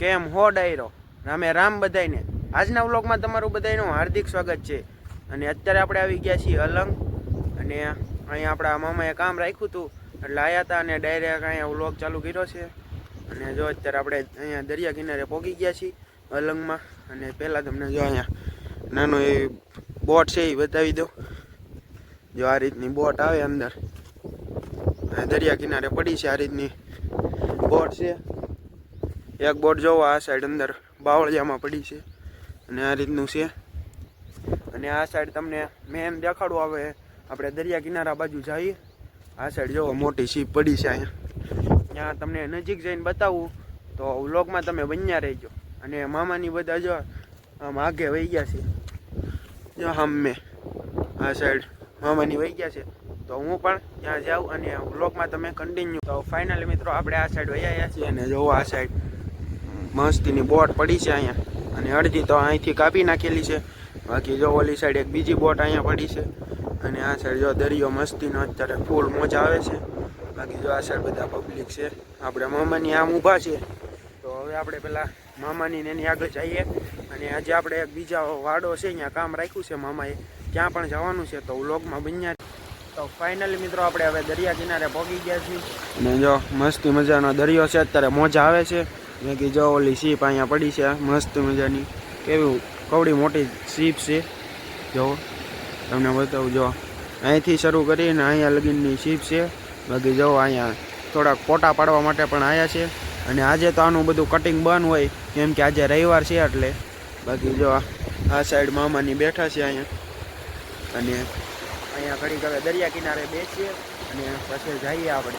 કેમ હો ડાયરો રામે રામ બધાઈને આજના વ્લોગમાં તમારું બધાનું હાર્દિક સ્વાગત છે। અને અત્યારે આપણે આવી ગયા છીએ અલંગ અને અહીંયા આપણા મામાએ કામ રાખ્યું હતું એટલે આવ્યા હતા અને ડાયરેક્ટ અહીંયા વ્લોગ ચાલુ કર્યો છે। અને જો અત્યારે આપણે અહીંયા દરિયા કિનારે પહોંચી ગયા છીએ અલંગમાં। અને પહેલાં તમને જો અહીંયા નાનો એ બોટ છે એ બતાવી દો। જો આ રીતની બોટ આવે અંદર દરિયા કિનારે પડી છે। આ રીતની બોટ છે। એક બોટ જોવો આ સાઈડ અંદર બાવળિયામાં પડી છે અને આ રીતનું છે। અને આ સાઈડ તમને મેં દેખાડું આવે આપણે દરિયા કિનારા બાજુ જઈએ। આ સાઈડ જોવો મોટી શીપ પડી છે અહીંયા। ત્યાં તમને નજીક જઈને બતાવું તો વ્લોગમાં તમે બન્યા રહેજો। અને મામાની બધા જો આમ આગે વહી ગયા છે જો સામે આ સાઈડ મામાની વહી ગયા છે તો હું પણ ત્યાં જાઉં અને વ્લોગમાં તમે કન્ટિન્યુ। તો ફાઇનલી મિત્રો આપણે આ સાઈડ વહી આવ્યા છીએ અને જોવો આ સાઈડ મસ્તીની બોટ પડી છે અહીંયા અને અડધી તો અહીંથી કાપી નાખેલી છે। બાકી જો ઓલી સાઈડ એક બીજી બોટ અહીંયા પડી છે અને આ સાઈડ જો દરિયો મસ્તીનો અત્યારે ફૂલ મોજા આવે છે। બાકી જો આ સાઈડ બધા પબ્લિક છે આપણે મામાની આમ ઊભા છે તો હવે આપણે પેલા મામાની એની આગળ જઈએ। અને આજે આપણે એક બીજા વાડો છે અહીંયા કામ રાખ્યું છે મામાએ ત્યાં પણ જવાનું છે તો વ્લોગમાં બન્યા। તો ફાઇનલી મિત્રો આપણે હવે દરિયા કિનારે પહોંચી ગયા છીએ અને જો મસ્તી મજાનો દરિયો છે અત્યારે મોજા આવે છે। બાકી જો ઓલી શીપ અહીંયા પડી છે મસ્ત મજાની કેવી કવડી મોટી શીપ છે જો તમને બતાવું। જો અહીંથી શરૂ કરીને અહીંયા લગીનની શીપ છે। બાકી જો અહીંયા થોડાક ફોટા પાડવા માટે પણ આવ્યા છે અને આજે તો આનું બધું કટિંગ બંધ હોય કેમ કે આજે રવિવાર છે એટલે। બાકી જો આ સાઈડ મામાની બેઠા છે અહીંયા અને અહીંયા ઘડીક હવે દરિયા કિનારે બેસીએ અને પછી જઈએ આપણે।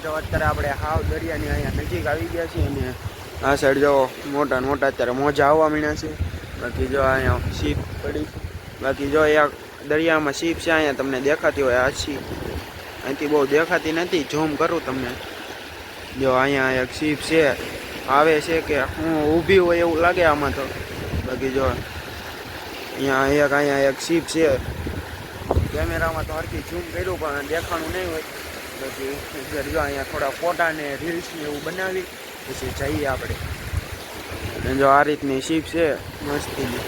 જો અત્યારે આપણે હાવ દરિયાની અહીંયા નજીક આવી ગયા છીએ અને આ સાઈડ જો મોટા મોટા અત્યારે મોજા આવવા માંડ્યા છે। બાકી જો અહીંયા શીપ પડી બાકી જો એક દરિયામાં શીપ છે અહીંયા તમને દેખાતી હોય આ શીપ અહીંથી બહુ દેખાતી નથી ઝૂમ કરું તમને। જો અહીંયા એક શીપ છે આવે છે કે હું ઊભી હોય એવું લાગે આમાં તો। બાકી જો અહીંયા એક શીપ છે કેમેરામાં તો હરખી ઝૂમ કર્યું પણ દેખાણું નહીં હોય। બાકી જો અહીંયા થોડા ફોટા ને રીલ્સ ને એવું બનાવી પછી જઈએ આપણે। અને જો આ રીતની શીપ છે મસ્તીની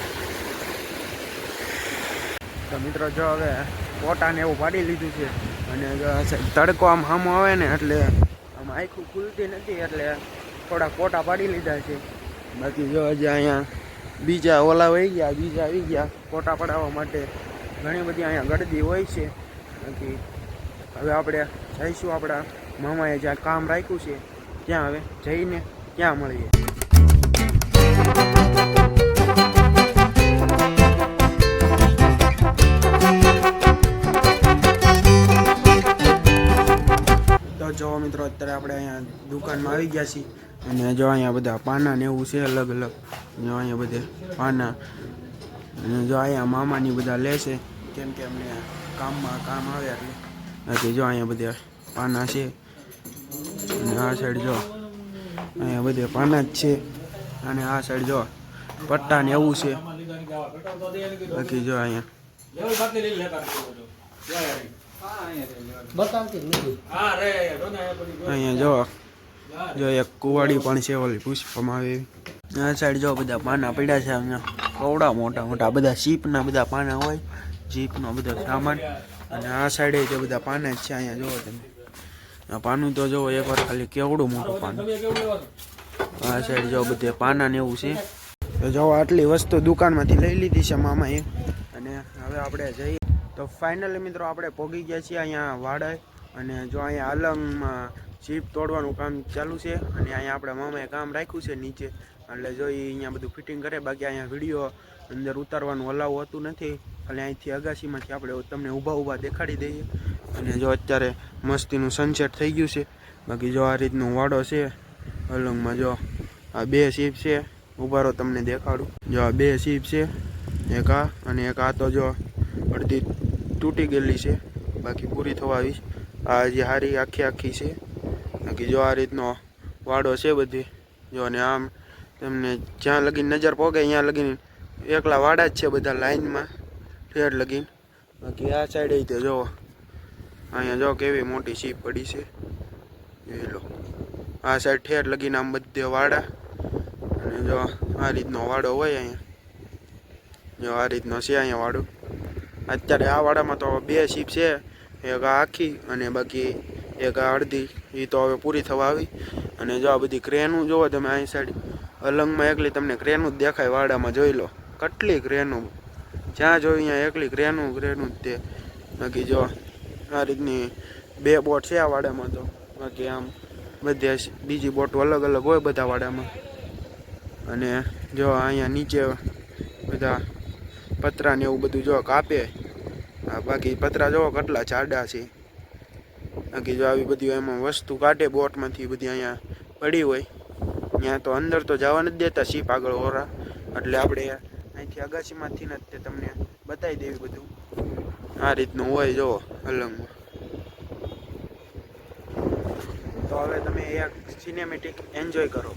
તો મિત્રો જો હવે ફોટા ને એવું પાડી લીધું છે અને જો તડકો આમ સામો આવે ને એટલે આમ આખું ખુલતી નથી એટલે થોડા ફોટા પાડી લીધા છે। બાકી જો હજી અહીંયા બીજા ઓલા વહી ગયા બીજા આવી ગયા ફોટા પડાવવા માટે ઘણી બધી અહીંયા ગળદી હોય છે। બાકી હવે આપણે જઈશું આપણા મામાએ જ્યાં કામ રાખ્યું છે ત્યાં હવે જઈને ત્યાં મળીએ। તો જો મિત્રો અત્યારે આપણે અહીંયા દુકાનમાં આવી ગયા છીએ અને જો અહીંયા બધા પાના ને એવું છે અલગ અલગ જો અહીંયા બધે પાના અને જો અહીંયા મામાની બધા લેશે કેમ કે અમને કામ આવે એટલે। બાકી જો અહીંયા બધા પાના છે અને આ સાઈડ જો અહીંયા બધે પાના જ છે અને આ સાઈડ જો પટ્ટા ને એવું છે। બાકી જો અહીંયા જો એક કુવાડી પણ છે ઓલી પુષ્પમાં આવે એવી। આ સાઈડ જો બધા પાના પડ્યા છે અહીંયા કવડા મોટા મોટા બધા શીપના બધા પાના હોય જીપનો બધો સામાન। અને આ સાઈડે જે બધા પાના જ છે અહીંયા જોવો તમે આ પાનું તો જોવો એકવાર ખાલી કેવડું મોટું પાનું। આ સાઈડ જો બધે પાના ને એવું છે તો જો આટલી વસ્તુ દુકાનમાંથી લઈ લીધી છે મામાએ અને હવે આપણે જઈએ। તો ફાઇનલી મિત્રો આપણે પહોંચી ગયા છીએ અહીંયા વાડે અને જો અહીંયા અલંગમાં શીપ તોડવાનું કામ ચાલુ છે અને અહીંયા આપણા મામાએ કામ રાખ્યું છે નીચે, એટલે જો એ અહીંયા બધું ફિટિંગ કરે. બાકી અહીંયા વિડીયો અંદર ઉતારવાનું અલાવ હોતું નથી, એટલે અહીંથી અગાસીમાંથી આપણે તમને ઊભા દેખાડી દઈએ. અને જો અત્યારે મસ્તીનું સનસેટ થઈ ગયું છે. બાકી જો આ રીતનું વાડો છે અલંગમાં. જો આ 2 શીપ છે, ઊભા રહો તમને દેખાડું. જો આ 2 શીપ છે, એક આ અને એક આ. તો જો અડધી તૂટી ગયેલી છે, બાકી પૂરી થવા આવી. આ જે હારી આખી છે. બાકી જો આ રીતનો વાડો છે બધી. જો અને આમ તમને જ્યાં લગીને નજર પોગે ત્યાં લગીને એકલા વાડા જ છે બધા લાઈનમાં ઠેર લગીને. બાકી આ સાઈડે તે જો અહીંયા જો કેવી મોટી શીપ પડી છે જોઈ લો. આ સાઈડ ઠેર લગીને આમ બધે વાડા. અને જો આ રીતનો વાડો હોય અહીંયા. જો આ રીતનો છે અહીંયા વાડો. અત્યારે આ વાડામાં તો 2 શીપ છે, એક આ આખી અને બાકી એક આ અડધી. એ તો હવે પૂરી થવા આવી. અને જો આ બધી ક્રેનું જોવો તમે અહીં સાઈડ અલંગમાં એકલી તમને ક્રેનું જ દેખાય વાડામાં. જોઈ લો કેટલી ક્રેનું, જ્યાં જોયું અહીંયા એકલી ક્રેનું જ તે. બાકી જો આ રીતની 2 બોટ છે આ વાડામાં. તો બાકી આમ બધે બીજી બોટો અલગ અલગ હોય બધા વાડામાં. અને જો અહીંયા નીચે બધા પતરા ને એવું બધું જો કાપે. બાકી પતરા જોવો કેટલા જાડા છે. બાકી જો આવી બધી એમાં વસ્તુ કાઢે બોટમાંથી બધી અહીંયા પડી હોય. ત્યાં તો અંદર તો જવા નથી દેતા શીપ આગળ ઓરા, એટલે આપણે અહીંથી અગાસીમાંથી જ તે તમને બતાવી દેવી બધું. આ રીતનું હોય જો અલંગમાં. તો હવે તમે એક સિનેમેટિક એન્જોય કરો.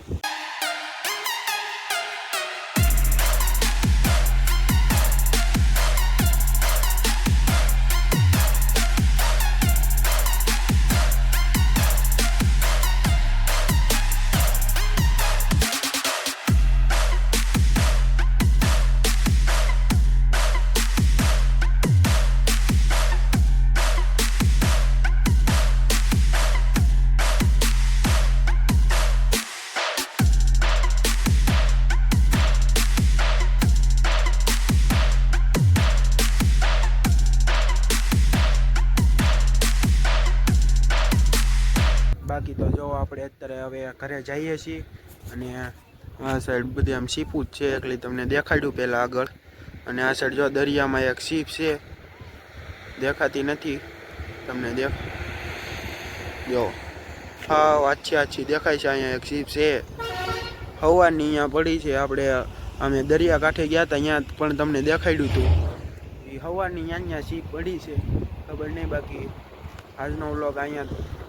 બાકી તો જો આપણે અત્યારે હવે ઘરે જઈએ છીએ. અને આ સાઈડ બધી આમ શીપું જ છે એકલી, તમને દેખાડ્યું પહેલાં આગળ. અને આ સાઈડ જો દરિયામાં એક શીપ છે, દેખાતી નથી તમને. જો હા આછી દેખાય છે. અહીંયા એક શીપ છે હવાની, અહીંયા પડી છે. આપણે અમે દરિયા કાંઠે ગયા હતા ત્યાં પણ તમને દેખાડ્યું હતું. એ હવાની અહીંયા શીપ પડી છે, ખબર નહીં. બાકી આજનો વ્લોગ અહીંયા